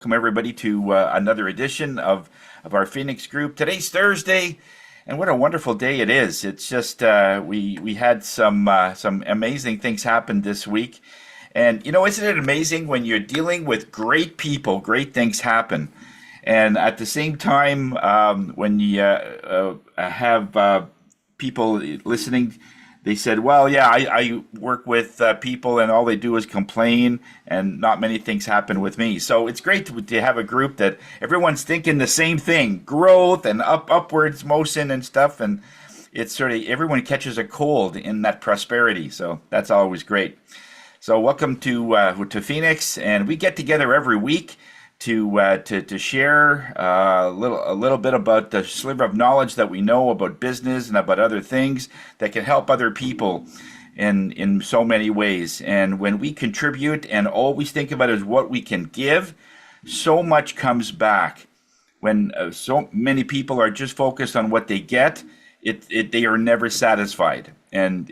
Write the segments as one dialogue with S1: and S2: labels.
S1: Welcome everybody to another edition of our Phoenix group. Today's Thursday, and what a wonderful day it is. It's just we had some amazing things happen this week, and isn't it amazing when you're dealing with great people, great things happen, and at the same time when you have people listening. They said, well, yeah, I work with people and all they do is complain and not many things happen with me. So it's great to have a group that everyone's thinking the same thing, growth and upwards motion and stuff. And it's sort of everyone catches a cold in that prosperity. So that's always great. So welcome to Phoenix, and we get together every week to share a little bit about the sliver of knowledge that we know about business and about other things that can help other people in so many ways. And when we contribute and all we think about is what we can give, so much comes back. When so many people are just focused on what they get, they are never satisfied, and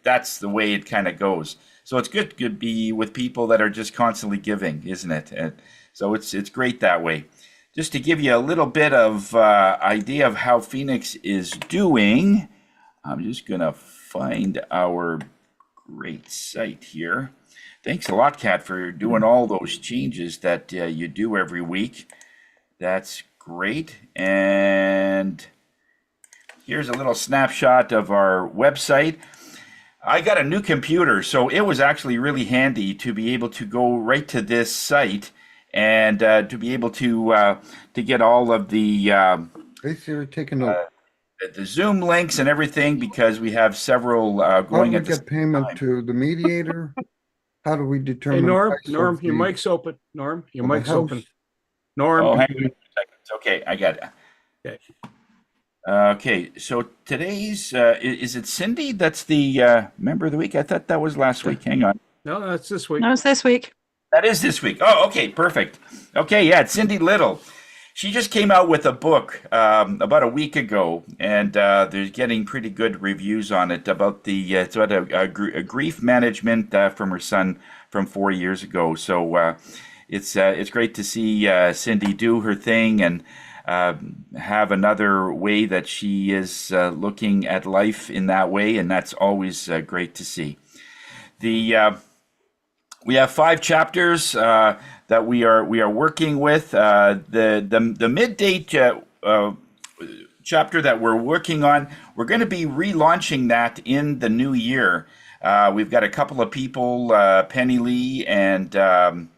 S1: that's the way it kind of goes. So it's good to be with people that are just constantly giving, isn't it? So it's great that way. Just to give you a little bit of idea of how Phoenix is doing, I'm just going to find our great site here. Thanks a lot, Kat, for doing all those changes that you do every week. That's great. And here's a little snapshot of our website. I got a new computer, so it was actually really handy to be able to go right to this site and to be able to get all of
S2: Hey Siri, take a note.
S1: the Zoom links and everything, because we have several
S2: How do
S1: going
S2: we
S1: at the
S2: get payment
S1: time.
S2: to the mediator? How do we
S3: Hey,
S2: determine
S3: Norm,
S2: price
S3: Norm,
S2: of
S3: your
S2: the,
S3: mic's open. Norm, your
S2: of the
S3: mic's open.
S2: house?
S3: Norm.
S1: Oh, hang on a second. Okay, I got it.
S3: Okay.
S1: Okay, so today's is it Cindy? That's the member of the week. I thought that was last week. Hang on.
S3: No, that's this week.
S4: No, it's this week.
S1: That is this week. Oh, okay, perfect. Okay, yeah, it's Cindy Little. She just came out with a book about a week ago, and they're getting pretty good reviews on it about it's about a grief management from her son from 4 years ago. So it's great to see Cindy do her thing and have another way that she is looking at life in that way, and that's always great to see. We have 5 chapters that we are working with. The mid-date chapter that we're working on, we're going to be relaunching that in the new year. We've got a couple of people, Penny Lee and Kat,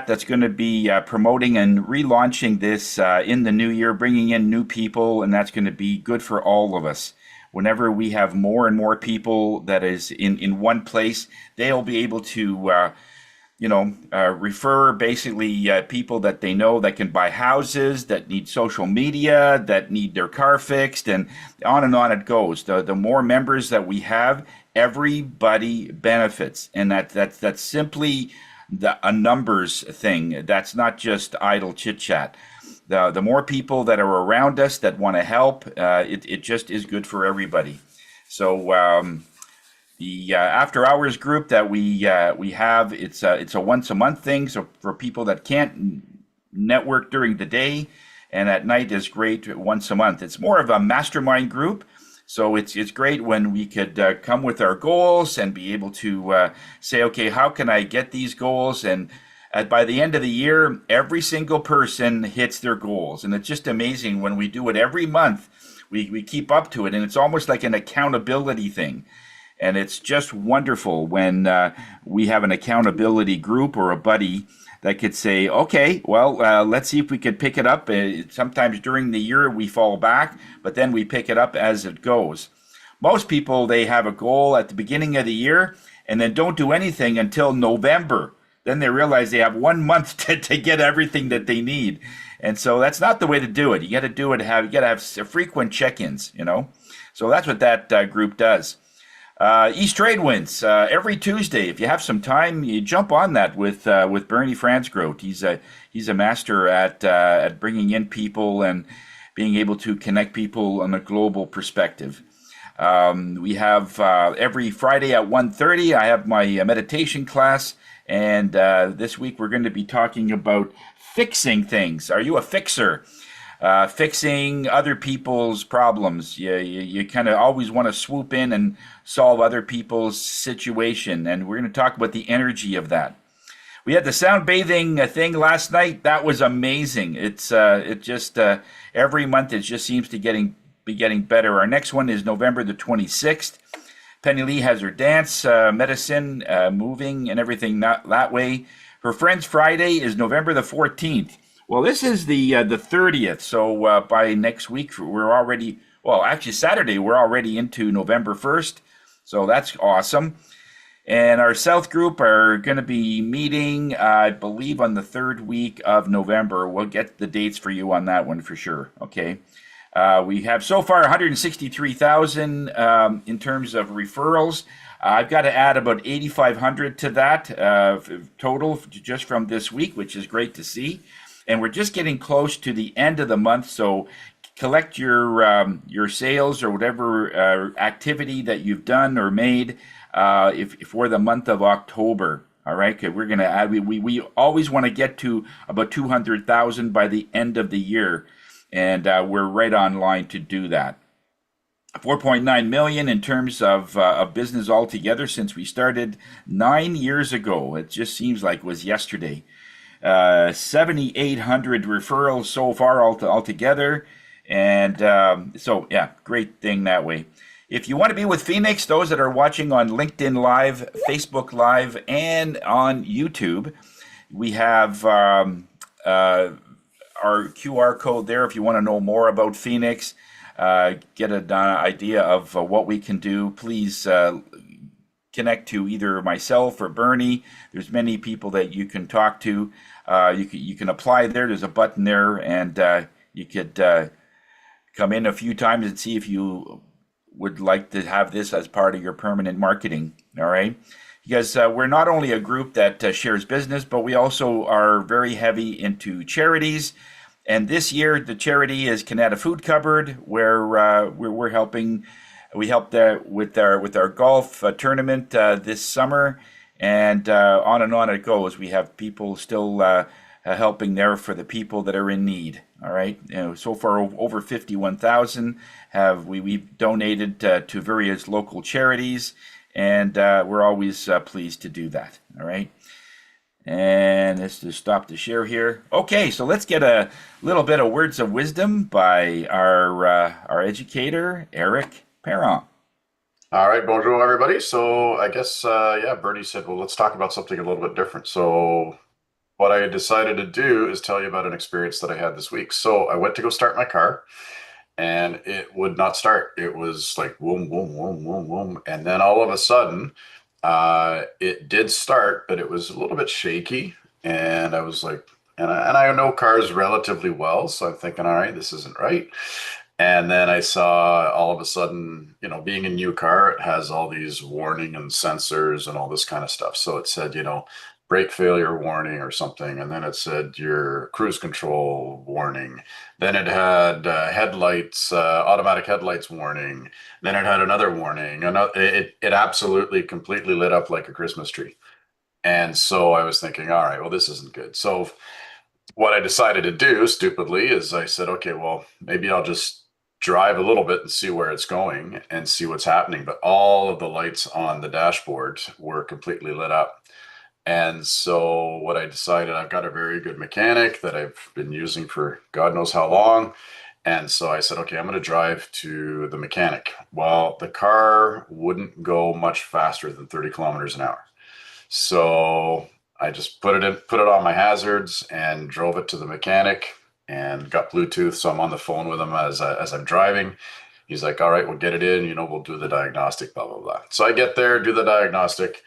S1: that's going to be promoting and relaunching this in the new year, bringing in new people, and that's going to be good for all of us. Whenever we have more and more people that is in one place, they'll be able to, refer basically people that they know that can buy houses, that need social media, that need their car fixed, and on it goes. The more members that we have, everybody benefits, and that's simply a numbers thing. That's not just idle chit chat. The more people that are around us that want to help, it just is good for everybody. So the after hours group that we have, it's a once a month thing. So for people that can't network during the day, and at night is great once a month. It's more of a mastermind group. So it's great when we could come with our goals and be able to say, okay, how can I get these goals? And by the end of the year, every single person hits their goals. And it's just amazing when we do it every month, we keep up to it. And it's almost like an accountability thing. And it's just wonderful when we have an accountability group or a buddy that could say, okay, well, let's see if we could pick it up. Sometimes during the year we fall back, but then we pick it up as it goes. Most people, they have a goal at the beginning of the year and then don't do anything until November. Then they realize they have 1 month to get everything that they need. And so that's not the way to do it. You got to do it, you got to have frequent check-ins, So that's what that group does. East Trade Winds every Tuesday. If you have some time, you jump on that with Bernie Fransgrote. He's a master at bringing in people and being able to connect people on a global perspective. We have every Friday at 1:30. I have my meditation class, And this week we're going to be talking about fixing things. Are you a fixer? Fixing other people's problems. You kind of always want to swoop in and solve other people's situation. And we're going to talk about the energy of that. We had the sound bathing thing last night. That was amazing. It just every month it just seems to be getting better. Our next one is November the 26th. Penny Lee has her dance, medicine, moving, and everything that way. Her Friends Friday is November the 14th. Well, this is the 30th. So by next week we're already actually Saturday we're already into November 1st. So that's awesome. And our South group are going to be meeting, I believe, on the third week of November. We'll get the dates for you on that one for sure. Okay. We have so far 163,000 in terms of referrals. I've got to add about 8,500 to that total just from this week, which is great to see. And we're just getting close to the end of the month, so collect your sales or whatever activity that you've done or made if for the month of October. All right, 'cause we're going to add. We always want to get to about 200,000 by the end of the year, and we're right on line to do that. 4.9 million in terms of business altogether since we started 9 years ago. It just seems like it was yesterday. 7,800 referrals so far altogether. And so, yeah, great thing that way. If you want to be with Phoenix, those that are watching on LinkedIn Live, Facebook Live, and on YouTube, we have our QR code there if you want to know more about Phoenix, get an idea of what we can do. Please connect to either myself or Bernie. There's many people that you can talk to. You can apply there. There's a button there, and you could come in a few times and see if you would like to have this as part of your permanent marketing. All right, because we're not only a group that shares business, but we also are very heavy into charities. And this year, the charity is Canada Food Cupboard, where we're helping. We helped with our golf tournament this summer, and on it goes. We have people still helping there for the people that are in need. All right, so far over 51,000 we've donated to various local charities, and we're always pleased to do that. All right. And let's just stop the share here. Okay, so let's get a little bit of words of wisdom by our educator, Eric Perron.
S4: All right, bonjour, everybody. So I guess, Bernie said, well, let's talk about something a little bit different. So what I decided to do is tell you about an experience that I had this week. So I went to go start my car, and it would not start. It was like, boom, boom, boom, boom, boom. And then all of a sudden, it did start, but it was a little bit shaky. And I was like, and I know cars relatively well, so I'm thinking, all right, this isn't right. And then I saw all of a sudden, being a new car, it has all these warning and sensors and all this kind of stuff. So it said, brake failure warning or something. And then it said your cruise control warning. Then it had headlights, automatic headlights warning. Then it had another warning. And it absolutely completely lit up like a Christmas tree. And so I was thinking, all right, well, this isn't good. So what I decided to do stupidly is I said, okay, well, maybe I'll just drive a little bit and see where it's going and see what's happening. But all of the lights on the dashboard were completely lit up. And so what I decided, I've got a very good mechanic that I've been using for God knows how long. And so I said, okay, I'm going to drive to the mechanic. Well, the car wouldn't go much faster than 30 kilometers an hour. So I just put it on my hazards and drove it to the mechanic and got Bluetooth. So I'm on the phone with him as I'm driving. He's like, all right, we'll get it in, we'll do the diagnostic, blah, blah, blah. So I get there, do the diagnostic,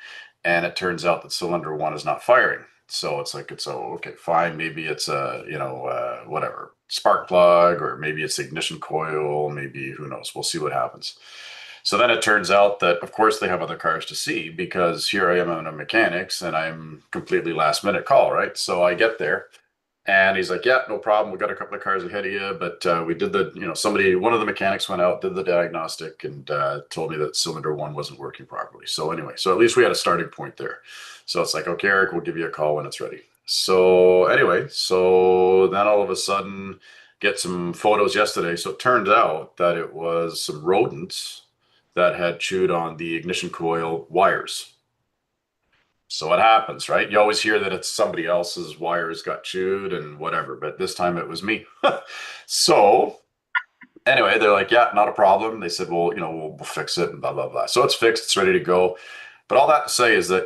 S4: and it turns out that cylinder one is not firing. So it's like, okay, fine. Maybe it's whatever, spark plug, or maybe it's the ignition coil, maybe, who knows, we'll see what happens. So then it turns out that, of course, they have other cars to see, because here I am in a mechanics and I'm completely last minute call, right? So I get there and he's like, yeah, no problem. We got a couple of cars ahead of you, but we did one of the mechanics went out, did the diagnostic, and told me that cylinder one wasn't working properly. So anyway, so at least we had a starting point there. So it's like, okay, Eric, we'll give you a call when it's ready. So anyway, so then all of a sudden get some photos yesterday. So it turned out that it was some rodents that had chewed on the ignition coil wires. So what happens, right? You always hear that it's somebody else's wires got chewed and whatever, but this time it was me. So anyway, they're like, yeah, not a problem. They said, well, we'll fix it and blah, blah, blah. So it's fixed, it's ready to go. But all that to say is that,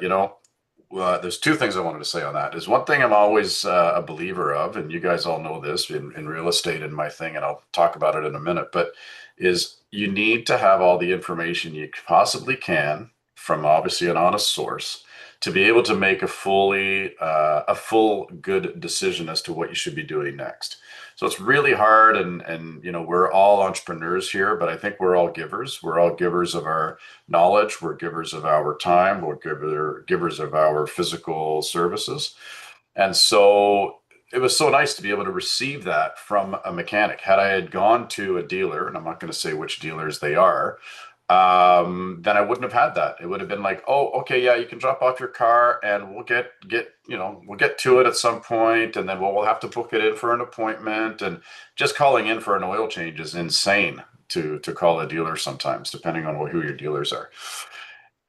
S4: there's two things I wanted to say on that. Is one thing I'm always a believer of, and you guys all know this in real estate in my thing, and I'll talk about it in a minute, but is you need to have all the information you possibly can from obviously an honest source to be able to make a full good decision as to what you should be doing next. So it's really hard, and we're all entrepreneurs here, but I think we're all givers. We're all givers of our knowledge. We're givers of our time. We're givers of our physical services. And so it was so nice to be able to receive that from a mechanic. Had I had gone to a dealer, and I'm not going to say which dealers they are, then I wouldn't have had that. It would have been like, oh, okay, yeah, you can drop off your car and we'll get to it at some point, and then we'll have to book it in for an appointment. And just calling in for an oil change is insane to call a dealer sometimes, depending on who your dealers are.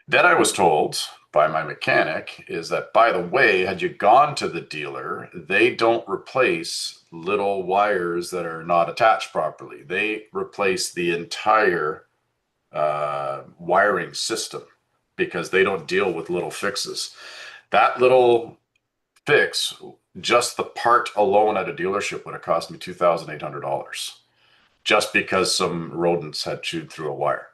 S4: Then I was told by my mechanic is that, by the way, had you gone to the dealer, they don't replace little wires that are not attached properly. They replace the entire wiring system because they don't deal with little fixes. That little fix, just the part alone at a dealership would have cost me $2,800 just because some rodents had chewed through a wire.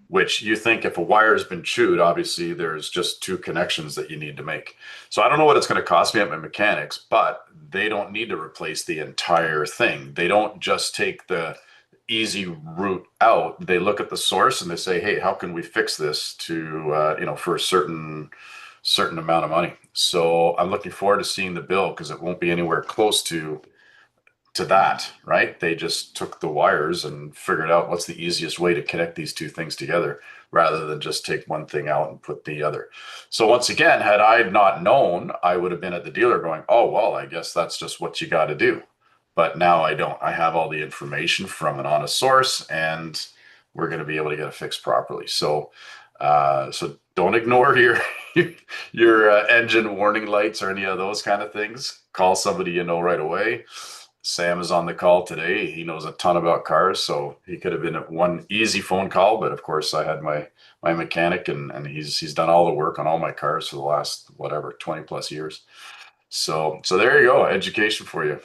S4: Which you think if a wire has been chewed, obviously there's just two connections that you need to make. So I don't know what it's going to cost me at my mechanics, but they don't need to replace the entire thing. They don't just take the easy route out. They look at the source and they say, hey, how can we fix this to, for a certain amount of money? So I'm looking forward to seeing the bill because it won't be anywhere close to that, right? They just took the wires and figured out what's the easiest way to connect these two things together rather than just take one thing out and put the other. So once again, had I not known, I would have been at the dealer going, oh, well, I guess that's just what you got to do. But now I don't. I have all the information from an honest source, and we're going to be able to get it fixed properly. So don't ignore your engine warning lights or any of those kind of things. Call somebody you know right away. Sam is on the call today. He knows a ton about cars, so he could have been one easy phone call. But of course, I had my mechanic, and he's done all the work on all my cars for the last 20 plus years. So there you go, education for you.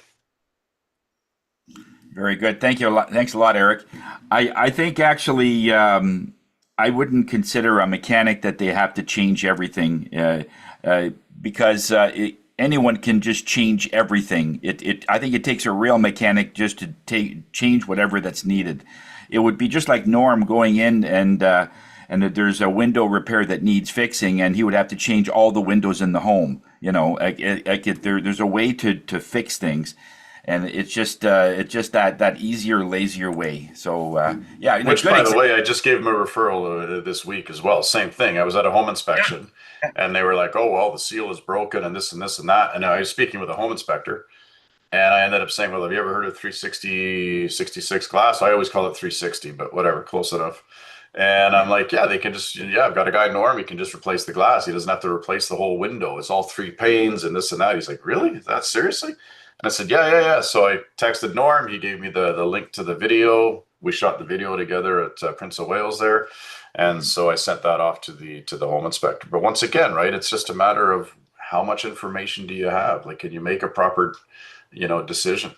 S1: Very good. Thank you a lot. Thanks a lot, Eric. I think actually I wouldn't consider a mechanic that they have to change everything because anyone can just change everything. I think it takes a real mechanic just to change whatever that's needed. It would be just like Norm going in and there's a window repair that needs fixing, and he would have to change all the windows in the home. There's a way to fix things. And it's just that easier, lazier way. So yeah.
S4: Which, by the way, I just gave him a referral this week as well. Same thing. I was at a home inspection, and they were like, "Oh well, the seal is broken, and this and this and that." And I was speaking with a home inspector, and I ended up saying, "Well, have you ever heard of 360 66 glass?" I always call it 360, but whatever, close enough. And I'm like, yeah, they can just, I've got a guy, Norm, he can just replace the glass. He doesn't have to replace the whole window. It's all 3 panes and this and that. He's like, really? Is that seriously? And I said, yeah. So I texted Norm. He gave me the link to the video. We shot the video together at Prince of Wales there. And so I sent that off to the home inspector. But once again, right, it's just a matter of how much information do you have? Like, can you make a proper, decision?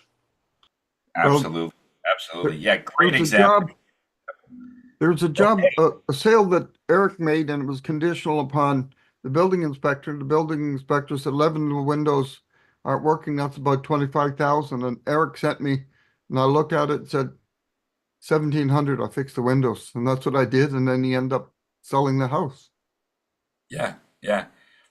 S1: Absolutely. Absolutely. Yeah. Great example.
S2: There's a job, a sale that Eric made, and it was conditional upon the building inspector. The building inspector said 11 of the windows aren't working. That's about 25,000. And Eric sent me, and I looked at it and said, 1,700, I'll fix the windows. And that's what I did. And then he ended up selling the house.
S1: Yeah.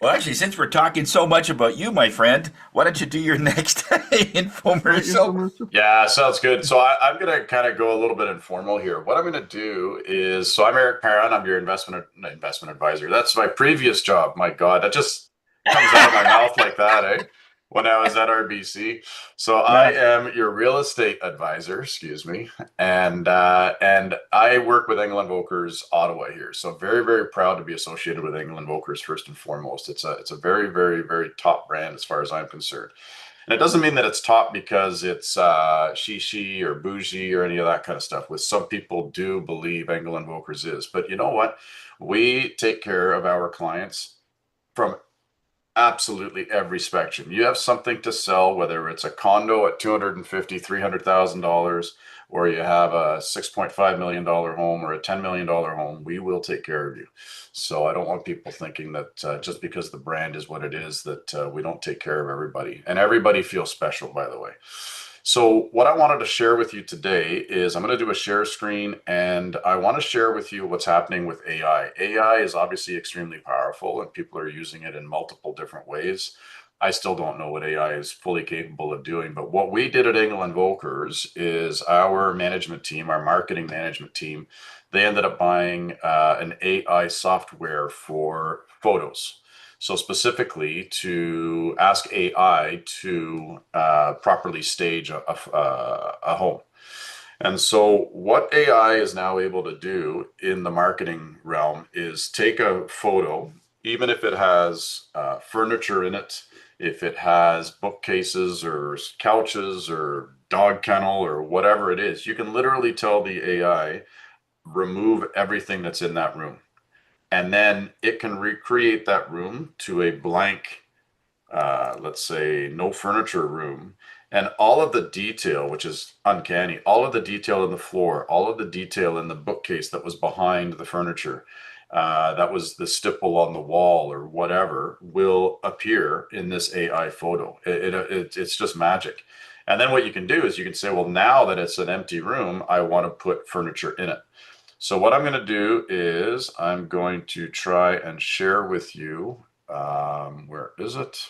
S1: Well, actually, since we're talking so much about you, my friend, why don't you do your next infomercial?
S2: Infomercial?
S4: Yeah, sounds good. So I'm going to kind of go a little bit informal here. What I'm going to do is, so I'm Eric Perrin. I'm your investment advisor. That's my previous job. My God, that just comes out of my mouth like that, eh? When I was at RBC. So I
S1: Yeah.
S4: am your real estate advisor, excuse me, and I work with England Vokers Ottawa here. So very, very proud to be associated with England Vokers first and foremost. It's a very, very, very top brand as far as I'm concerned. And it doesn't mean that it's top because it's she or bougie or any of that kind of stuff. With some people do believe England Vokers is, but you know what? We take care of our clients from absolutely every spectrum. You have something to sell, whether it's a condo at $250,000, $300,000, or you have a $6.5 million home or a $10 million home, we will take care of you. So I don't want people thinking that just because the brand is what it is, that we don't take care of everybody. And everybody feels special, by the way. So what I wanted to share with you today is I'm going to do a share screen, and I want to share with you what's happening with AI. AI is obviously extremely powerful and people are using it in multiple different ways. I still don't know what AI is fully capable of doing, but what we did at England Vokers is our management team, our marketing management team, they ended up buying an AI software for photos. So specifically to ask AI to properly stage a home. And so what AI is now able to do in the marketing realm is take a photo, even if it has furniture in it, if it has bookcases or couches or dog kennel or whatever it is, you can literally tell the AI, remove everything that's in that room. And then it can recreate that room to a blank, let's say, no furniture room. And all of the detail, which is uncanny, all of the detail in the floor, all of the detail in the bookcase that was behind the furniture, that was the stipple on the wall or whatever, will appear in this AI photo. It's just magic. And then what you can do is you can say, well, now that it's an empty room, I want to put furniture in it. So what I'm going to do is I'm going to try and share with you, where is it?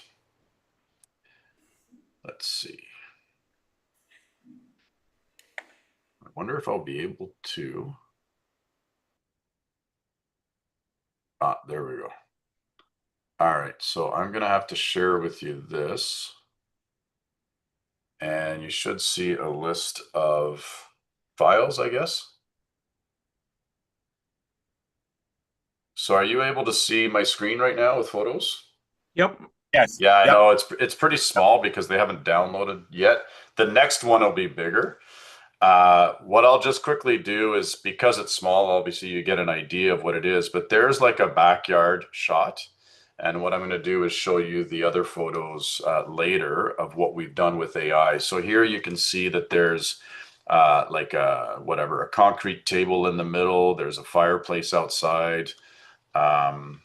S4: Let's see. I wonder if I'll be able to. There we go. All right, so I'm going to have to share with you this. And you should see a list of files, I guess. So are you able to see my screen right now with photos?
S3: Yep.
S1: Yes.
S4: Yeah, I
S1: Yep.
S4: know it's pretty small because they haven't downloaded yet. The next one will be bigger. What I'll just quickly do is, because it's small, obviously you get an idea of what it is, but there's like a backyard shot. And what I'm going to do is show you the other photos later of what we've done with AI. So here you can see that there's like a concrete table in the middle. There's a fireplace outside. I'm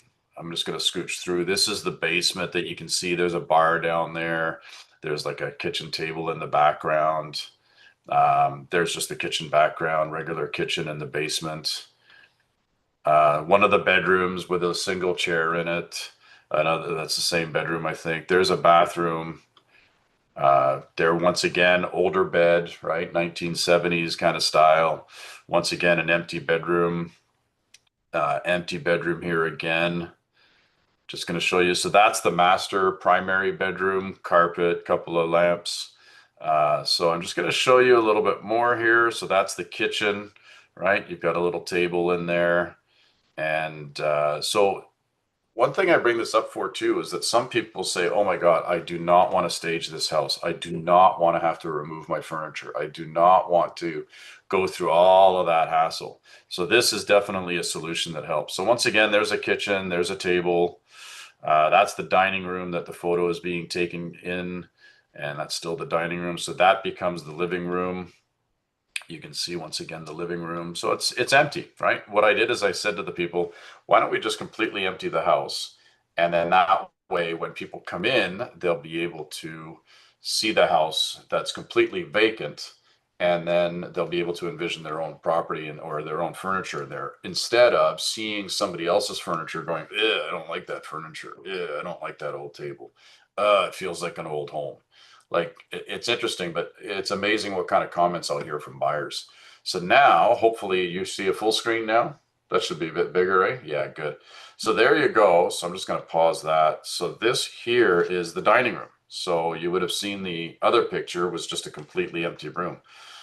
S4: just going to scooch through. This is the basement that you can see. There's a bar down there. There's like a kitchen table in the background. There's just the kitchen background, regular kitchen in the basement. One of the bedrooms with a single chair in it. Another, that's the same bedroom, I think. There's a bathroom. There, once again, older bed, right? 1970s kind of style. Once again, an empty bedroom. Empty bedroom here again. Just going to show you. So that's the master primary bedroom, carpet, couple of lamps. So I'm just going to show you a little bit more here. So that's the kitchen, right? You've got a little table in there. And so one thing I bring this up for too is that some people say, oh my God, I do not want to stage this house. I do not want to have to remove my furniture. I do not want to go through all of that hassle. So this is definitely a solution that helps. So once again, there's a kitchen, there's a table. That's the dining room that the photo is being taken in, and that's still the dining room. So that becomes the living room. You can see once again the living room. So it's empty, right? What I did is I said to the people, why don't we just completely empty the house? And then that way, when people come in, they'll be able to see the house that's completely vacant and then they'll be able to envision their own property or their own furniture there, instead of seeing somebody else's furniture going, I don't like that furniture. I don't like that old table. It feels like an old home. Like it's interesting, but it's amazing what kind of comments I'll hear from buyers. So now, hopefully you see a full screen now. That should be a bit bigger, eh? Yeah, good. So there you go. So I'm just going to pause that. So this here is the dining room. So you would have seen the other picture was just a completely empty room.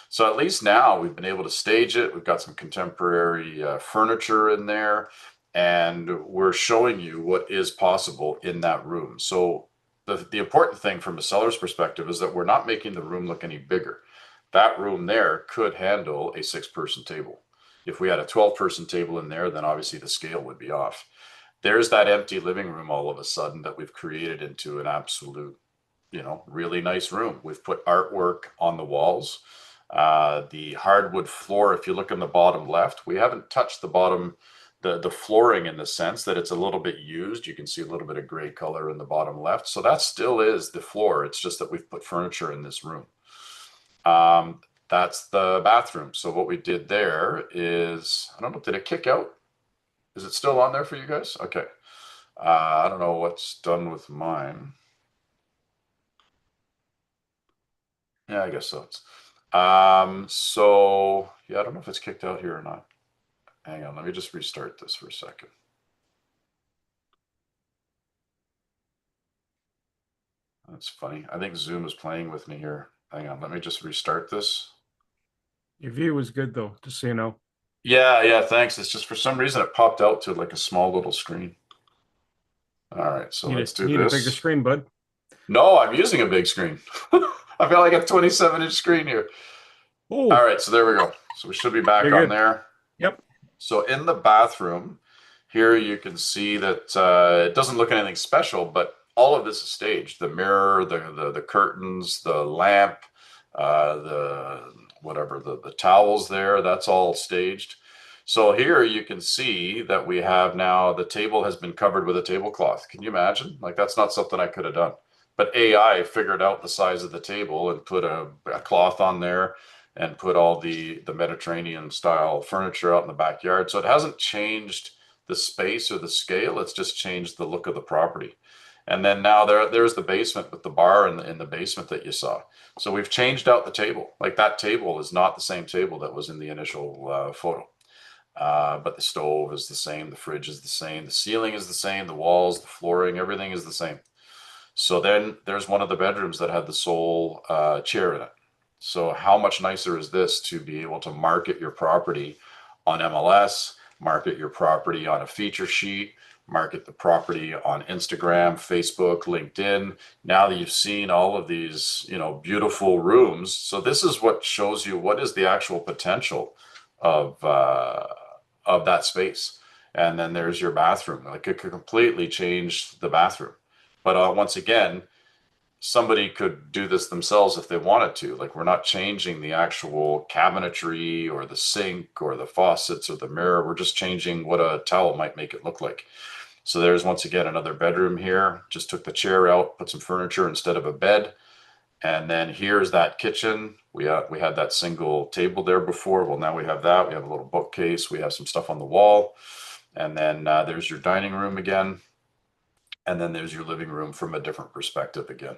S4: So at least now we've been able to stage it. We've got some contemporary furniture in there, and we're showing you what is possible in that room. So the important thing from a seller's perspective is that we're not making the room look any bigger. That room there could handle a 6-person table. If we had a 12-person table in there, then obviously the scale would be off. There's that empty living room all of a sudden that we've created into an absolute, really nice room. We've put artwork on the walls. The hardwood floor, if you look in the bottom left, we haven't touched the bottom, the flooring, in the sense that it's a little bit used. You can see a little bit of gray color in the bottom left. So that still is the floor. It's just that we've put furniture in this room. That's the bathroom. So what we did there is, I don't know, did it kick out? Is it still on there for you guys? Okay. I don't know what's done with mine. Yeah, I guess so. So yeah, I don't know if it's kicked out here or not. Hang on, let me just restart this for a second. That's funny. I think Zoom is playing with me here. Hang on, let me just restart this.
S3: Your view was good though, just so you know.
S4: Yeah, thanks. It's just for some reason it popped out to like a small little screen. All right, so let's do
S3: need
S4: this.
S3: a bigger screen, bud.
S4: No, I'm using a big screen. I've got like a 27-inch screen here.
S3: Oh,
S4: All right, so there we go. So we should be back
S3: You're
S4: on
S3: good.
S4: there.
S3: Yep.
S4: So in the bathroom, here you can see that it doesn't look anything special, but all of this is staged. The mirror, the curtains, the lamp, the towels there, that's all staged. So here you can see that we have now, the table has been covered with a tablecloth. Can you imagine? Like, that's not something I could have done. But AI figured out the size of the table and put a cloth on there and put all the Mediterranean style furniture out in the backyard. So it hasn't changed the space or the scale. It's just changed the look of the property. And then now there's the basement with the bar in the basement that you saw. So we've changed out the table. Like, that table is not the same table that was in the initial photo. But the stove is the same, the fridge is the same, the ceiling is the same, the walls, the flooring, everything is the same. So then there's one of the bedrooms that had the sole chair in it. So how much nicer is this to be able to market your property on MLS, market your property on a feature sheet, market the property on Instagram, Facebook, LinkedIn. Now that you've seen all of these, beautiful rooms. So this is what shows you what is the actual potential of that space. And then there's your bathroom. Like, it could completely change the bathroom. But once again, somebody could do this themselves if they wanted to. Like, we're not changing the actual cabinetry or the sink or the faucets or the mirror. We're just changing what a towel might make it look like. So there's, once again, another bedroom here. Just took the chair out, put some furniture instead of a bed. And then here's that kitchen. We had that single table there before. Well, now we have that. We have a little bookcase. We have some stuff on the wall. And then there's your dining room again. And then there's your living room from a different perspective again.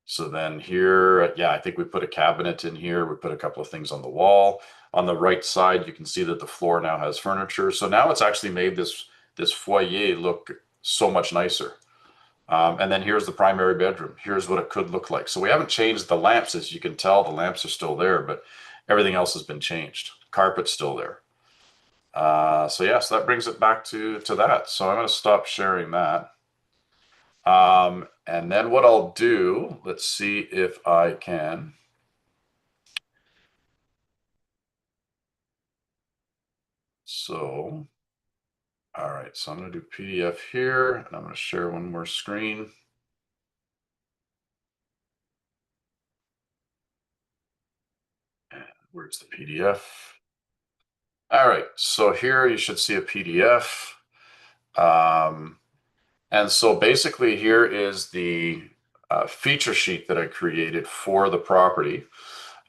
S4: So then here, yeah, I think we put a cabinet in here. We put a couple of things on the wall. On the right side, you can see that the floor now has furniture. So now it's actually made this foyer look so much nicer. And then here's the primary bedroom. Here's what it could look like. So we haven't changed the lamps. As you can tell, the lamps are still there, but everything else has been changed. Carpet's still there. So that brings it back to that. So I'm going to stop sharing that. And then what I'll do, let's see if I can. So, all right, so I'm going to do PDF here, and I'm going to share one more screen. And where's the PDF? All right, so here you should see a PDF. And so basically here is the feature sheet that I created for the property.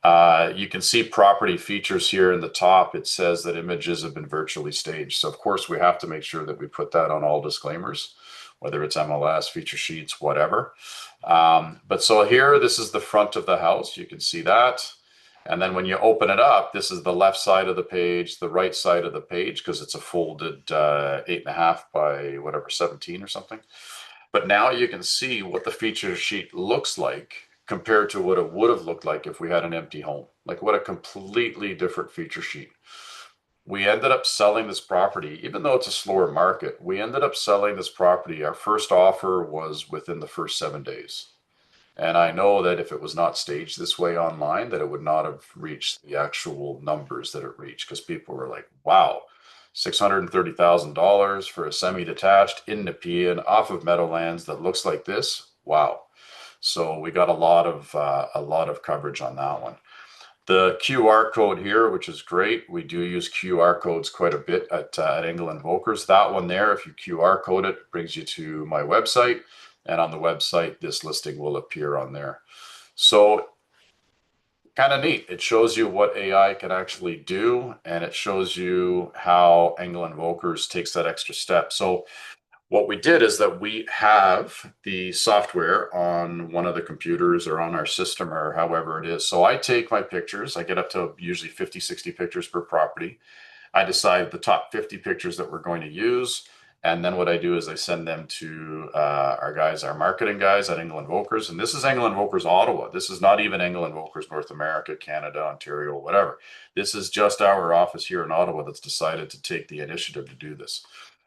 S4: You can see property features here in the top. It says that images have been virtually staged. So of course we have to make sure that we put that on all disclaimers, whether it's MLS, feature sheets, whatever. But so here, this is the front of the house. You can see that. And then when you open it up, this is the left side of the page, the right side of the page, because it's a folded 8.5 by whatever, 17 or something. But now you can see what the feature sheet looks like compared to what it would have looked like if we had an empty home. Like, what a completely different feature sheet. We ended up selling this property, even though it's a slower market, we ended up selling this property. Our first offer was within the first 7 days. And I know that if it was not staged this way online, that it would not have reached the actual numbers that it reached, because people were like, wow, $630,000 for a semi-detached in Nepean off of Meadowlands that looks like this. Wow. So we got a lot of coverage on that one. The QR code here, which is great. We do use QR codes quite a bit at Engel and Volkers. That one there, if you QR code it, brings you to my website. And on the website, this listing will appear on there. So kind of neat. It shows you what AI can actually do, and it shows you how Engel and Volkers takes that extra step. So what we did is that we have the software on one of the computers or on our system or however it is. So I take my pictures. I get up to usually 50, 60 pictures per property. I decide the top 50 pictures that we're going to use. And then what I do is I send them to our marketing guys at Engel and Volkers. And this is Engel and Volkers Ottawa. This is not even Engel and Volkers North America, Canada, Ontario, whatever. This is just our office here in Ottawa that's decided to take the initiative to do this.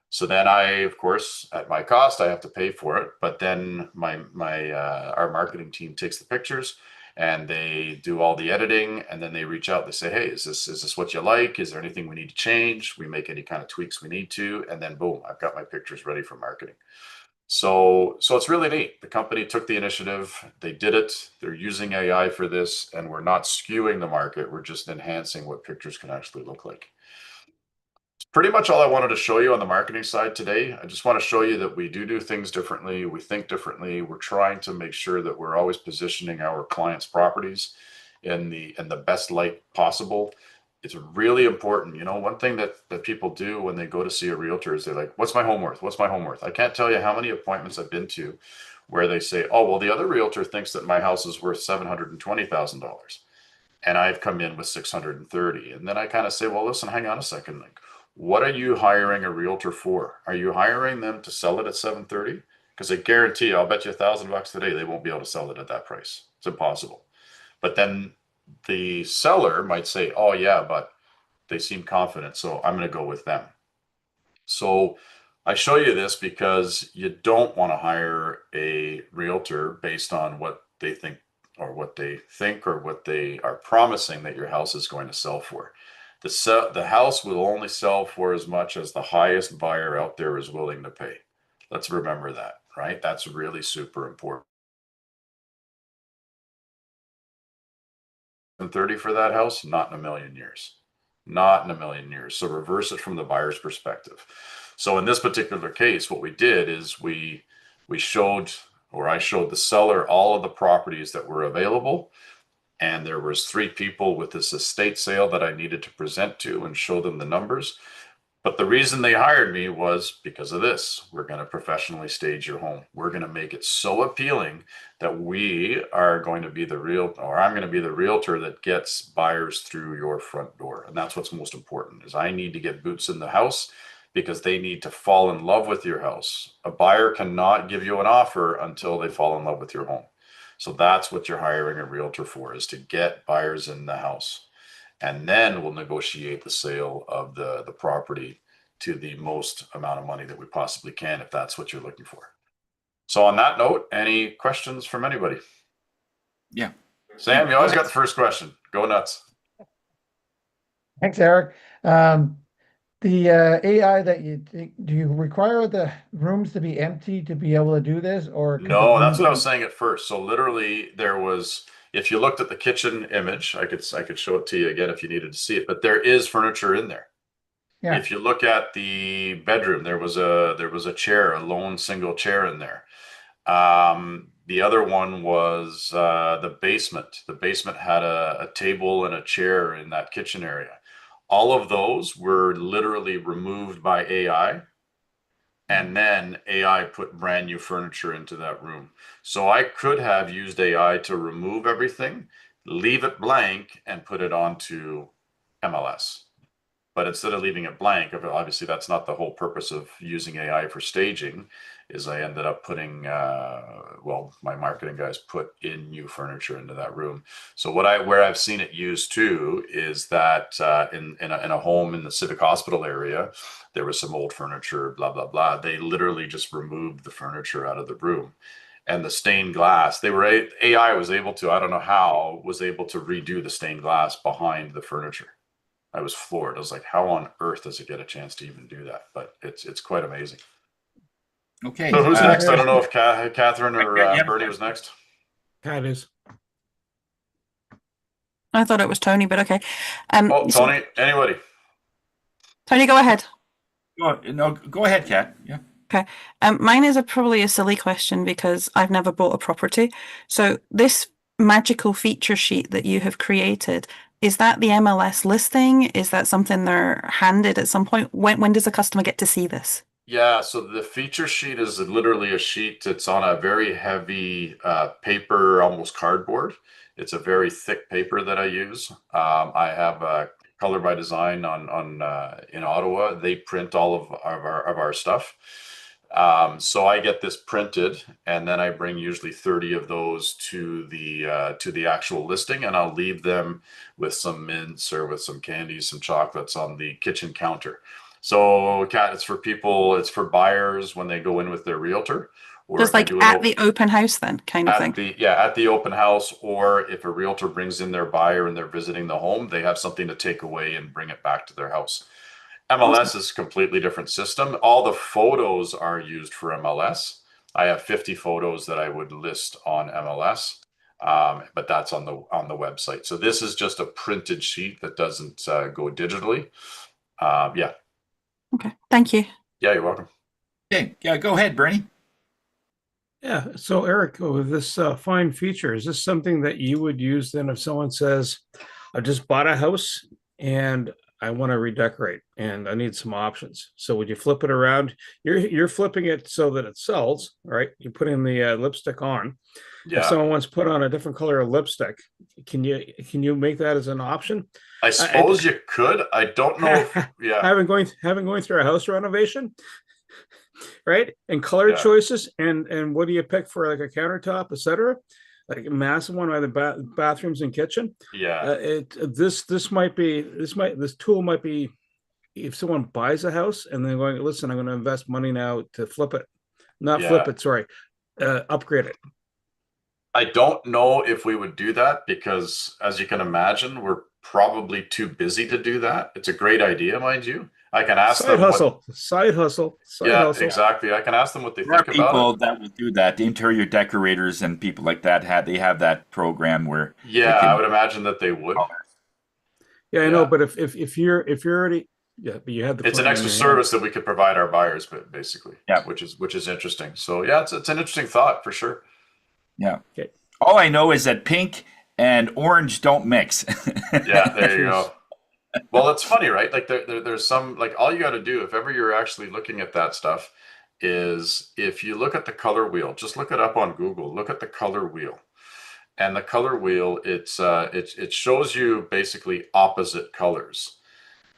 S4: So then I, of course, at my cost, I have to pay for it. But then our marketing team takes the pictures and they do all the editing, and then they reach out. They say, hey, is this what you like? Is there anything we need to change? We make any kind of tweaks we need to, and then boom, I've got my pictures ready for marketing. So it's really neat. The company took the initiative. They did it. They're using AI for this, and we're not skewing the market. We're just enhancing what pictures can actually look like. Pretty much all I wanted to show you on the marketing side today. I just want to show you that we do things differently. We think differently. We're trying to make sure that we're always positioning our clients' properties in the best light possible. It's really important. You know, one thing that people do when they go to see a realtor is they're like, what's my home worth? What's my home worth? I can't tell you how many appointments I've been to where they say, oh, well, the other realtor thinks that my house is worth $720,000. And I've come in with 630. And then I kind of say, well, listen, hang on a second. Like, what are you hiring a realtor for? Are you hiring them to sell it at 730? Because I guarantee you, I'll bet you $1,000 today, they won't be able to sell it at that price. It's impossible. But then the seller might say, oh yeah, but they seem confident, so I'm going to go with them. So I show you this because you don't want to hire a realtor based on what they think or what they are promising that your house is going to sell for. The house will only sell for as much as the highest buyer out there is willing to pay. Let's remember that, right? That's really super important. 30 for that house, not in a million years. Not in a million years. So reverse it from the buyer's perspective. So in this particular case, what we did is I showed the seller all of the properties that were available. And there was 3 people with this estate sale that I needed to present to and show them the numbers. But the reason they hired me was because of this. We're going to professionally stage your home. We're going to make it so appealing that I'm going to be the realtor that gets buyers through your front door. And that's what's most important, is I need to get boots in the house because they need to fall in love with your house. A buyer cannot give you an offer until they fall in love with your home. So that's what you're hiring a realtor for, is to get buyers in the house. And then we'll negotiate the sale of the property to the most amount of money that we possibly can, if that's what you're looking for. So on that note, any questions from anybody?
S1: Yeah.
S4: Sam, you always got the first question. Go nuts.
S5: Thanks, Eric. The AI that do you require the rooms to be empty to be able to do this, or
S4: No, that's what I was saying at first. So literally if you looked at the kitchen image, I could show it to you again if you needed to see it, but there is furniture in there.
S5: Yeah.
S4: If you look at the bedroom, there was a chair, a lone single chair in there. The other one was the basement. The basement had a table and a chair in that kitchen area. All of those were literally removed by AI. And then AI put brand new furniture into that room. So I could have used AI to remove everything, leave it blank, and put it onto MLS. But instead of leaving it blank, obviously that's not the whole purpose of using AI for staging, is I ended up putting, well, my marketing guys put in new furniture into that room. So where I've seen it used too is that in a home in the Civic Hospital area, there was some old furniture, blah, blah, blah. They literally just removed the furniture out of the room. And the stained glass, AI was able to, I don't know how, was able to redo the stained glass behind the furniture. I was floored. I was like, how on earth does it get a chance to even do that? But it's quite amazing.
S1: Okay.
S4: So who's next? I don't know if Catherine or
S1: yeah.
S4: Bernie was next.
S3: That is.
S6: I thought it was Tony, but okay.
S4: Oh,
S6: So-
S4: Tony, anybody?
S6: Tony, go ahead.
S1: No, go ahead, Kat. Yeah.
S6: Okay. Mine is probably a silly question because I've never bought a property. So this magical feature sheet that you have created, is that the MLS listing? Is that something they're handed at some point? When does a customer get to see this?
S4: Yeah, so the feature sheet is literally a sheet. It's on a very heavy paper, almost cardboard. It's a very thick paper that I use. I have Color by Design on in Ottawa. They print all of our stuff. So I get this printed, and then I bring usually 30 of those to the actual listing, and I'll leave them with some mints or with some candies, some chocolates on the kitchen counter. So, Kat, it's for people, it's for buyers when they go in with their realtor, or
S6: Just
S4: if they
S6: like
S4: do an
S6: at the open house then, kind of thing.
S4: at the open house, or if a realtor brings in their buyer and they're visiting the home, they have something to take away and bring it back to their house. MLS is a completely different system. All the photos are used for MLS. I have 50 photos that I would list on MLS, but that's on the website. So this is just a printed sheet that doesn't go digitally. Yeah.
S6: Okay, thank you.
S4: Yeah, you're welcome.
S1: Okay. Yeah, go ahead, Bernie.
S3: Yeah. So Eric, with this fine feature, is this something that you would use then if someone says, I just bought a house and I want to redecorate and I need some options. So would you flip it around? You're flipping it so that it sells, right? You put in the lipstick on. If
S4: Yeah,
S3: someone wants to put on a different color of lipstick, can you make that as an option?
S4: I suppose you could. I don't know. Yeah,
S3: having going through a house renovation, right? And color
S4: Yeah.
S3: choices and what do you pick for like a countertop, etc. Like a massive one, either bathrooms and kitchen.
S4: yeah,
S3: This tool might be if someone buys a house and they're going, listen, I'm going to invest money now to flip it, not flip
S4: Yeah.
S3: it. Sorry, upgrade it.
S4: I don't know if we would do that because, as you can imagine, we're probably too busy to do that. It's a great idea, mind you. I can ask
S3: Side
S4: them
S3: hustle, side hustle, side
S4: Yeah,
S3: hustle.
S4: exactly. I can ask them what they
S1: There are
S4: think about
S1: people
S4: it.
S1: that will do that. The interior decorators and people like that have that program where
S4: Yeah,
S1: they can-
S4: I would imagine that they would.
S3: Yeah, I know,
S4: Yeah.
S3: but if you're already but you have the
S4: It's an
S3: plan in
S4: extra
S3: your hand.
S4: service that we could provide our buyers, but basically,
S1: Yeah.
S4: which is interesting. So yeah, it's an interesting thought for sure.
S1: Yeah.
S3: Okay.
S1: All I know is that pink and orange don't mix.
S4: Yeah, there you
S3: Jeez.
S4: go. Well, it's funny, right? Like there's some, like, all you got to do if ever you're actually looking at that stuff is if you look at the color wheel, just look it up on Google. Look at the color wheel, and the color wheel it shows you basically opposite colors.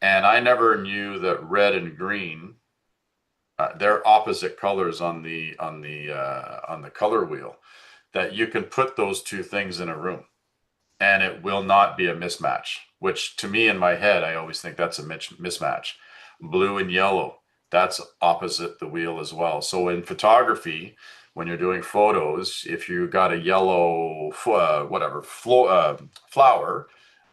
S4: And I never knew that red and green, they're opposite colors on the color wheel. That you can put those two things in a room, and it will not be a mismatch. Which to me, in my head, I always think that's a mismatch. Blue and yellow, that's opposite the wheel as well. So in photography, when you're doing photos, if you got a yellow flower,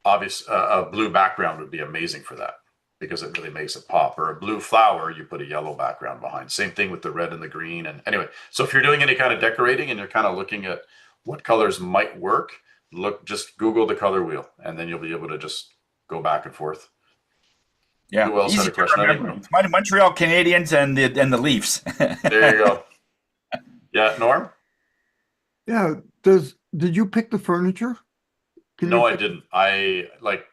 S4: obvious a blue background would be amazing for that because it really makes it pop. Or a blue flower, you put a yellow background behind. Same thing with the red and the green. And anyway, so if you're doing any kind of decorating and you're kind of looking at what colors might work, just Google the color wheel, and then you'll be able to just go back and forth.
S1: Yeah.
S4: Who else had
S1: Easy
S4: a
S1: to
S4: question? I didn't
S1: remember.
S4: know.
S1: It's my Montreal Canadiens and the Leafs.
S4: There you go. Yeah, Norm?
S2: Yeah, did you pick the furniture? Can
S4: No,
S2: you
S4: I
S2: pick?
S4: didn't. I like,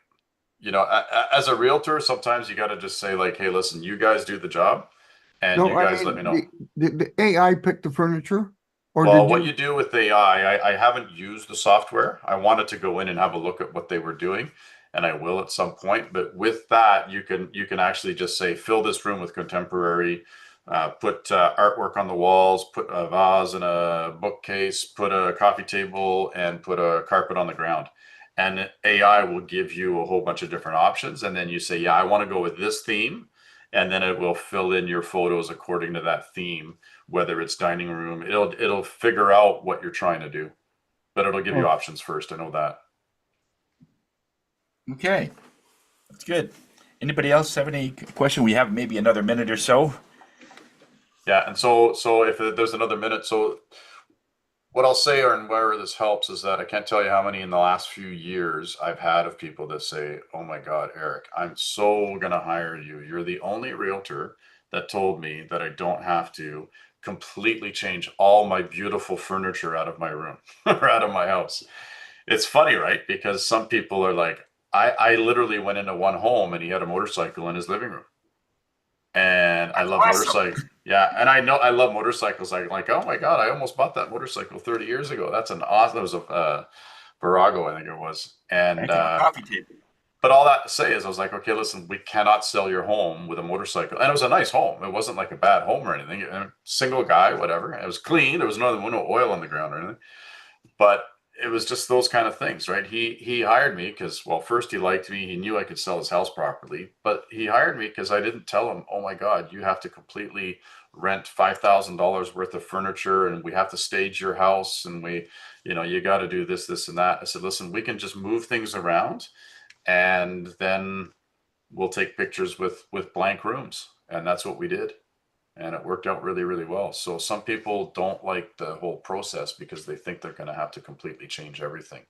S4: as a realtor, sometimes you got to just say like, hey, listen, you guys do the job and
S2: No,
S4: you
S2: I
S4: guys let me
S2: mean
S4: know.
S2: the AI picked the furniture, or
S4: Well,
S2: did
S4: what you
S2: you?
S4: do with AI, I haven't used the software. I wanted to go in and have a look at what they were doing, and I will at some point. But with that, you can actually just say, fill this room with contemporary, put artwork on the walls, put a vase in a bookcase, put a coffee table, and put a carpet on the ground. And AI will give you a whole bunch of different options, and then you say, yeah, I want to go with this theme, and then it will fill in your photos according to that theme, whether it's dining room. It'll figure out what you're trying to do, but it'll give you
S2: Oh,
S4: options first. I know that.
S1: Okay, that's good. Anybody else have any question? We have maybe another minute or so.
S4: Yeah, and so if there's another minute, so what I'll say, or and where this helps, is that I can't tell you how many in the last few years I've had of people that say, "Oh my God, Eric, I'm so gonna hire you. You're the only realtor that told me that I don't have to completely change all my beautiful furniture out of my room or out of my house." It's funny, right? Because some people are like, I literally went into one home and he had a motorcycle in his living room. And I
S1: That's
S4: love
S1: awesome.
S4: motorcycles. Yeah, and I know I love motorcycles. Like, oh my God, I almost bought that motorcycle 30 years ago. That's an awesome. It was a Virago, I think it was. And
S1: Heck of a coffee table.
S4: but all that to say is, I was like, okay, listen, we cannot sell your home with a motorcycle. And it was a nice home. It wasn't like a bad home or anything. Single guy, whatever. It was clean. There was no oil on the ground or anything. But it was just those kind of things, right? He hired me because, well, first he liked me. He knew I could sell his house properly, but he hired me because I didn't tell him, oh my God, you have to completely rent $5,000 worth of furniture, and we have to stage your house, and you got to do this, this, and that. I said, listen, we can just move things around, and then we'll take pictures with blank rooms, and that's what we did, and it worked out really, really well. So some people don't like the whole process because they think they're going to have to completely change everything,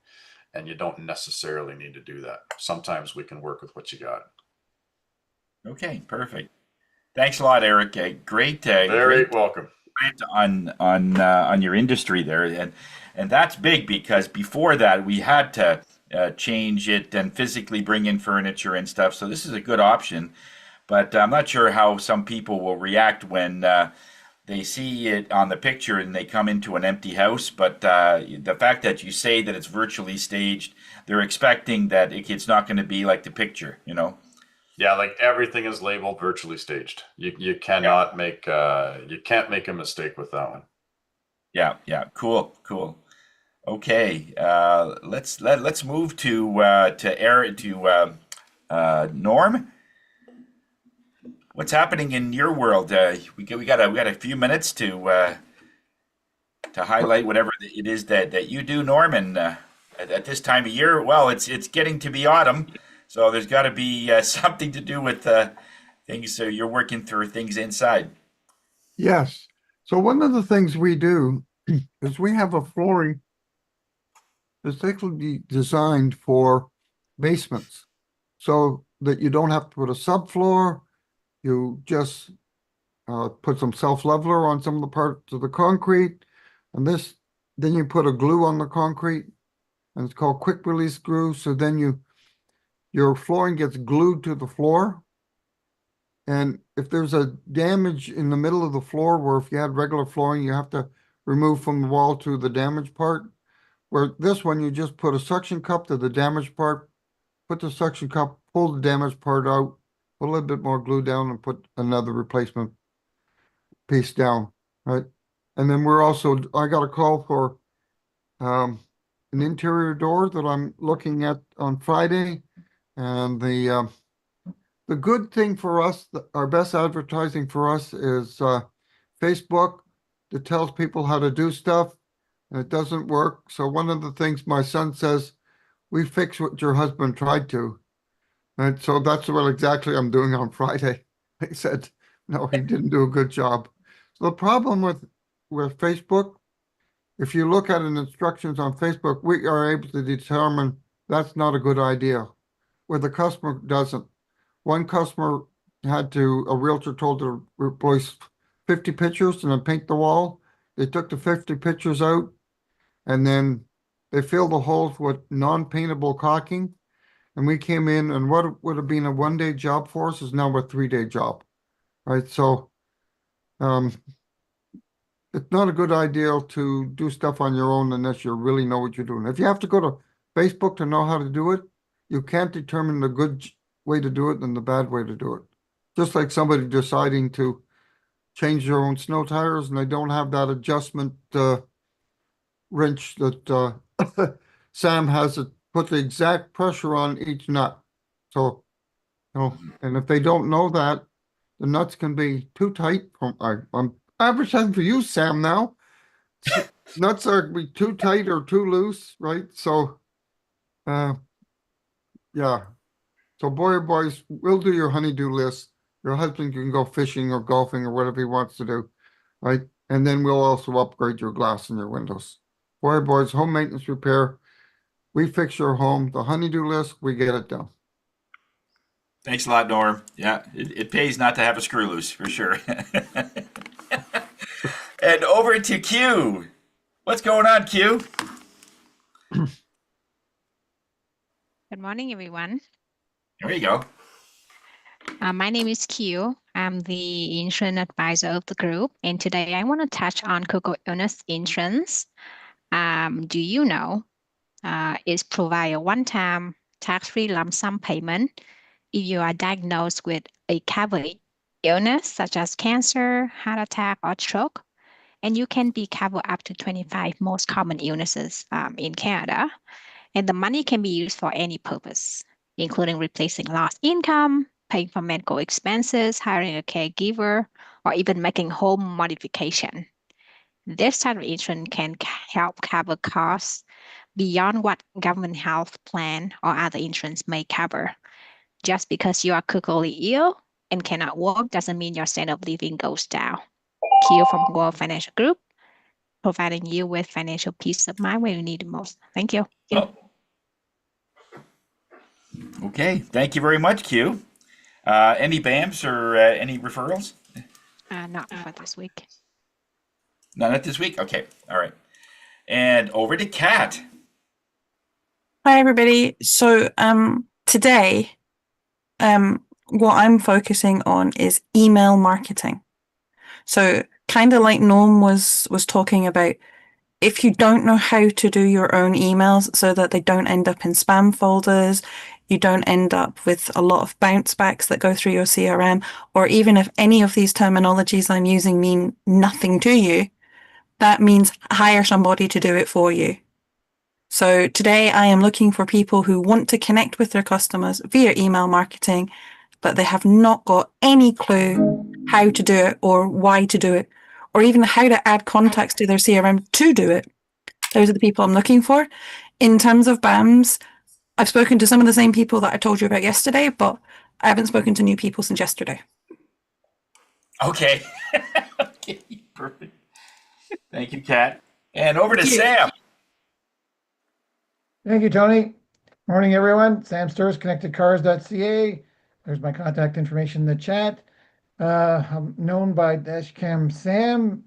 S4: and you don't necessarily need to do that. Sometimes we can work with what you got.
S1: Okay, perfect. Thanks a lot, Eric. Great,
S4: Very
S1: great
S4: welcome.
S1: on your industry there, and that's big because before that we had to change it and physically bring in furniture and stuff. So this is a good option, but I'm not sure how some people will react when they see it on the picture and they come into an empty house. But the fact that you say that it's virtually staged, they're expecting that it's not going to be like the picture, you know?
S4: Yeah, like everything is labeled virtually staged. You
S1: Yeah.
S4: cannot make you can't make a mistake with that one.
S1: Yeah, yeah, cool, cool. Okay, let's move to Eric Norm. What's happening in your world? We got a few minutes to highlight whatever it is that you do, Norm. And at this time of year, well, it's getting to be autumn, so there's got to be something to do with things. So you're working through things inside.
S2: Yes. So one of the things we do is we have a flooring specifically designed for basements, so that you don't have to put a subfloor. You just put some self-leveler on some of the parts of the concrete, and then you put a glue on the concrete, and it's called quick release glue. So then your flooring gets glued to the floor. And if there's a damage in the middle of the floor, where if you had regular flooring, you have to remove from the wall to the damaged part, where this one, you just put a suction cup to the damaged part, put the suction cup, pull the damaged part out, put a little bit more glue down, and put another replacement piece down, right? And then I got a call for an interior door that I'm looking at on Friday. And the good thing for us, our best advertising for us is Facebook, that tells people how to do stuff, and it doesn't work. So one of the things my son says, we fix what your husband tried to. And so that's what exactly I'm doing on Friday. He said, no, he didn't do a good job. So the problem with Facebook, if you look at an instructions on Facebook, we are able to determine that's not a good idea, where the customer doesn't. One customer a realtor told her to replace 50 pictures and then paint the wall. They took the 50 pictures out, and then they filled the holes with non-paintable caulking. And we came in, and what would have been a 1-day job for us is now a 3-day job, right? So, it's not a good idea to do stuff on your own unless you really know what you're doing. If you have to go to Facebook to know how to do it, you can't determine the good way to do it and the bad way to do it. Just like somebody deciding to change their own snow tires and they don't have that adjustment wrench that Sam has to put the exact pressure on each nut. So, and if they don't know that, the nuts can be too tight. I'm advertising for you, Sam, now. Nuts are be too tight or too loose, right? So, yeah. So, boy or boys, we'll do your honeydew list. Your husband can go fishing or golfing or whatever he wants to do, right? And then we'll also upgrade your glass in your windows. Boy or boys, home maintenance repair. We fix your home. The honeydew list, we get it done.
S1: Thanks a lot, Norm. Yeah, it pays not to have a screw loose for sure. And over to Q. What's going on, Q?
S7: Good morning, everyone.
S1: There you go.
S7: My name is Q. I'm the insurance advisor of the group, and today I want to touch on critical illness insurance. Do you know it's provide a one-time tax-free lump sum payment if you are diagnosed with a covered illness such as cancer, heart attack, or stroke, and you can be covered up to 25 most common illnesses in Canada, and the money can be used for any purpose, including replacing lost income, paying for medical expenses, hiring a caregiver, or even making home modification. This type of insurance can help cover costs beyond what government health plan or other insurance may cover. Just because you are critically ill and cannot work doesn't mean your standard of living goes down. Q from World Financial Group, providing you with financial peace of mind when you need it most. Thank you.
S1: Oh. Okay, thank you very much, Q. Any BAMs or any referrals?
S7: Not for this week.
S1: Not this week? Okay, all right. And over to Kat.
S6: Hi, everybody. So today, what I'm focusing on is email marketing. So kind of like Norm was talking about, if you don't know how to do your own emails so that they don't end up in spam folders, you don't end up with a lot of bounce backs that go through your CRM, or even if any of these terminologies I'm using mean nothing to you, that means hire somebody to do it for you. So today I am looking for people who want to connect with their customers via email marketing, but they have not got any clue how to do it or why to do it, or even how to add contacts to their CRM to do it. Those are the people I'm looking for. In terms of BAMs, I've spoken to some of the same people that I told you about yesterday, but I haven't spoken to new people since yesterday.
S1: Okay. Okay, perfect. Thank you, Kat. And over to Sam.
S5: Thank you, Tony. Morning, everyone. Sam Sturz, connectedcars.ca. There's my contact information in the chat. I'm known by Dashcam Sam.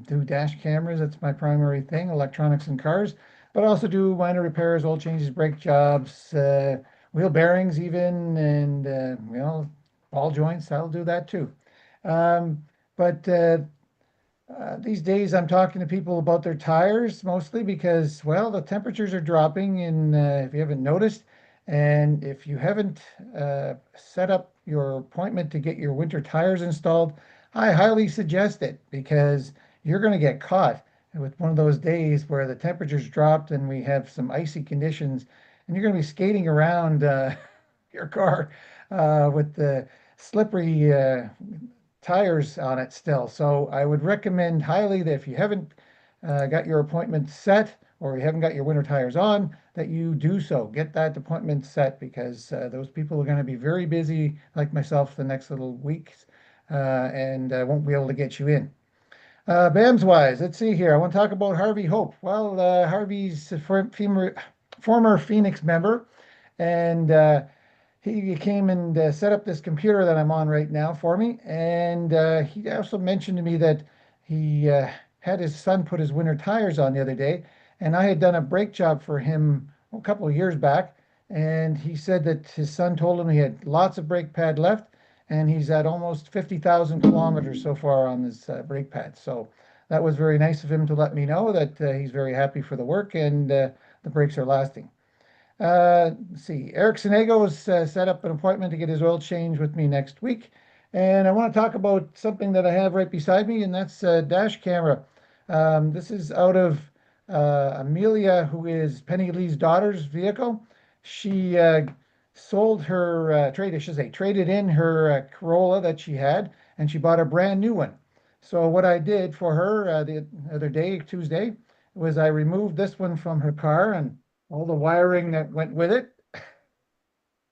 S5: Do dash cameras. That's my primary thing, electronics and cars. But I also do minor repairs, oil changes, brake jobs, wheel bearings even, and ball joints. I'll do that too. These days I'm talking to people about their tires mostly because, well, the temperatures are dropping, and if you haven't noticed, and if you haven't set up your appointment to get your winter tires installed, I highly suggest it, because you're going to get caught with one of those days where the temperatures dropped and we have some icy conditions, and you're going to be skating around your car with the slippery tires on it still. So I would recommend highly that if you haven't got your appointment set, or you haven't got your winter tires on, that you do so. Get that appointment set, because those people are going to be very busy, like myself, the next little weeks, and won't be able to get you in. BAMS wise, let's see here. I want to talk about Harvey Hope. Well, Harvey's a former Phoenix member, and he came and set up this computer that I'm on right now for me. And he also mentioned to me that he had his son put his winter tires on the other day, And I had done a brake job for him a couple of years back. And he said that his son told him he had lots of brake pad left, and he's at almost 50,000 kilometers so far on his brake pad. So that was very nice of him to let me know that he's very happy for the work, and the brakes are lasting. Let's see. Eric Sinego has set up an appointment to get his oil change with me next week. And I want to talk about something that I have right beside me, and that's a dash camera. This is out of Amelia, who is Penny Lee's daughter's vehicle. She sold her, I should say, traded in her Corolla that she had, and she bought a brand new one. So what I did for her the other day, Tuesday, was I removed this one from her car and all the wiring that went with it.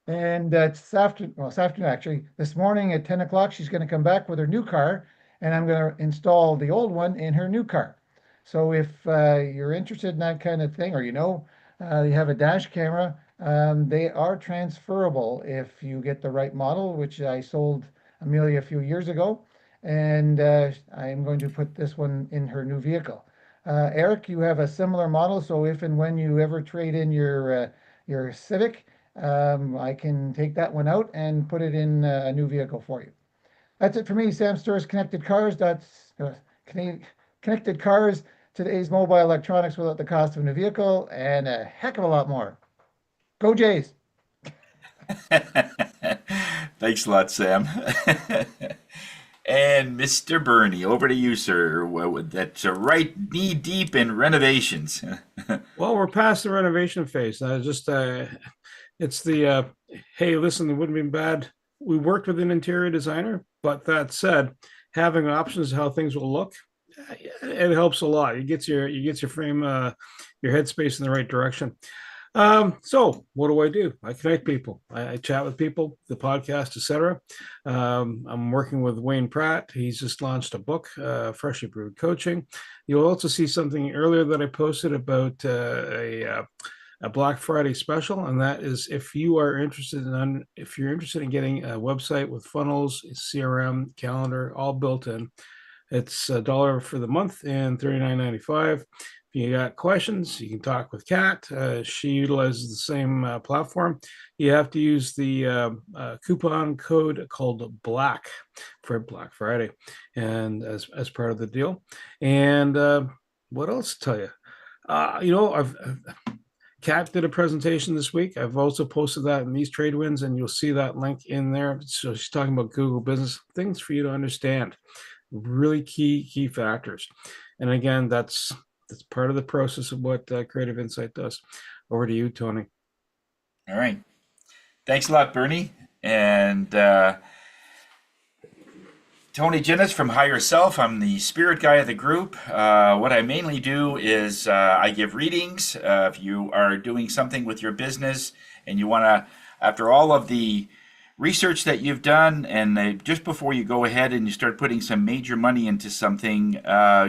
S5: And this afternoon, actually, this morning at 10 o'clock, she's going to come back with her new car, and I'm going to install the old one in her new car. So if you're interested in that kind of thing, or you have a dash camera, they are transferable if you get the right model, which I sold Amelia a few years ago. And I am going to put this one in her new vehicle. Eric, you have a similar model, so if and when you ever trade in your Civic, I can take that one out and put it in a new vehicle for you. That's it for me. Sam Sturz, Connected Cars. Connected Cars, today's mobile electronics without the cost of a new vehicle, and a heck of a lot more. Go Jays!
S1: Thanks a lot, Sam. And Mr. Bernie, over to you, sir. That's right knee deep in renovations.
S3: Well, we're past the renovation phase. It's the hey, listen, it wouldn't be bad. We worked with an interior designer, but that said, having options of how things will look, it helps a lot. It gets your frame, your headspace in the right direction. So what do? I connect people. I chat with people, the podcast, etc. I'm working with Wayne Pratt. He's just launched a book, Freshly Brewed Coaching. You'll also see something earlier that I posted about a Black Friday special, and that is if you're interested in getting a website with funnels, CRM, calendar, all built in. It's $1 for the month and $39.95. If you got questions, you can talk with Kat. She utilizes the same platform. You have to use the coupon code called BLACK for Black Friday, and as part of the deal. And what else to tell you? Kat did a presentation this week. I've also posted that in these trade wins, and you'll see that link in there. So she's talking about Google Business, things for you to understand, really key factors. And again, that's part of the process of what Creative Insight does. Over to you, Tony.
S1: All right. Thanks a lot, Bernie. And Tony Ginnis from Higher Self. I'm the spirit guy of the group. What I mainly do is I give readings. If you are doing something with your business and you want to, after all of the research that you've done, and just before you go ahead and you start putting some major money into something,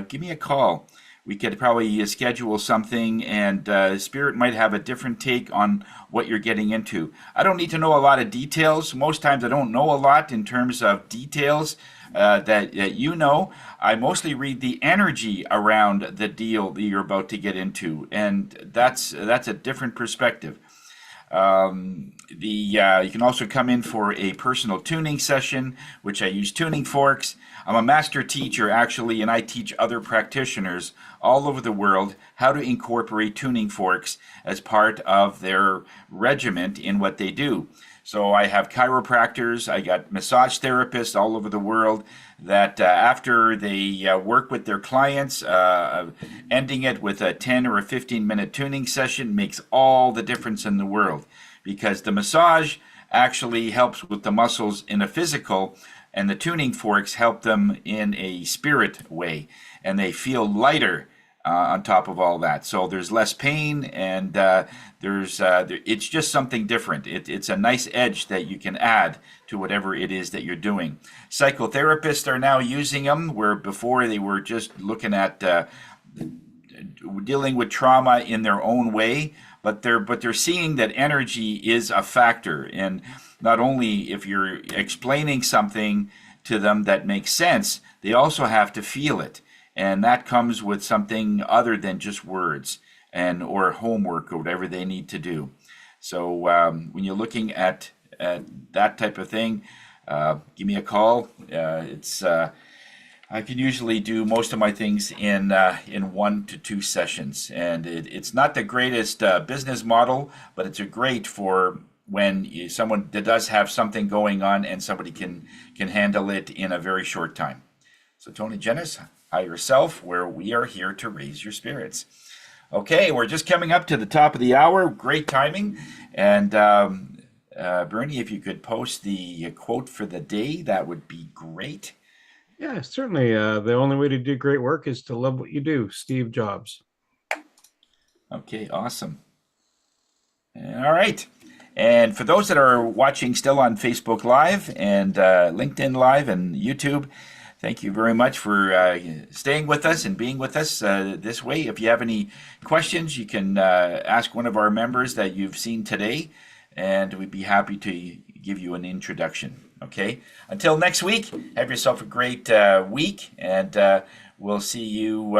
S1: give me a call. We could probably schedule something, and Spirit might have a different take on what you're getting into. I don't need to know a lot of details. Most times I don't know a lot in terms of details that you know. I mostly read the energy around the deal that you're about to get into, and that's a different perspective. You can also come in for a personal tuning session, which I use tuning forks. I'm a master teacher, actually, and I teach other practitioners all over the world how to incorporate tuning forks as part of their regiment in what they do. So I have chiropractors, I got massage therapists all over the world that after they work with their clients, ending it with a 10 or a 15-minute tuning session makes all the difference in the world, because the massage actually helps with the muscles in a physical, and the tuning forks help them in a spirit way, and they feel lighter on top of all that. So there's less pain, and it's just something different. It's a nice edge that you can add to whatever it is that you're doing. Psychotherapists are now using them, where before they were just looking at dealing with trauma in their own way, but they're seeing that energy is a factor. And not only if you're explaining something to them that makes sense, they also have to feel it. And that comes with something other than just words. and or homework or whatever they need to do. So when you're looking at that type of thing, give me a call. I can usually do most of my things in 1 to 2 sessions, and it's not the greatest business model, but it's a great for when someone that does have something going on and somebody can handle it in a very short time. So Tony Jennis, hi yourself, where we are here to raise your spirits. Okay, we're just coming up to the top of the hour. Great timing, and Bernie, if you could post the quote for the day, that would be great.
S3: Yeah, certainly. The only way to do great work is to love what you do. Steve Jobs.
S1: Okay, awesome. All right. And for those that are watching still on Facebook Live and LinkedIn Live and YouTube, thank you very much for staying with us and being with us this way. If you have any questions, you can ask one of our members that you've seen today, and we'd be happy to give you an introduction. Okay. Until next week, have yourself a great week, and we'll see you.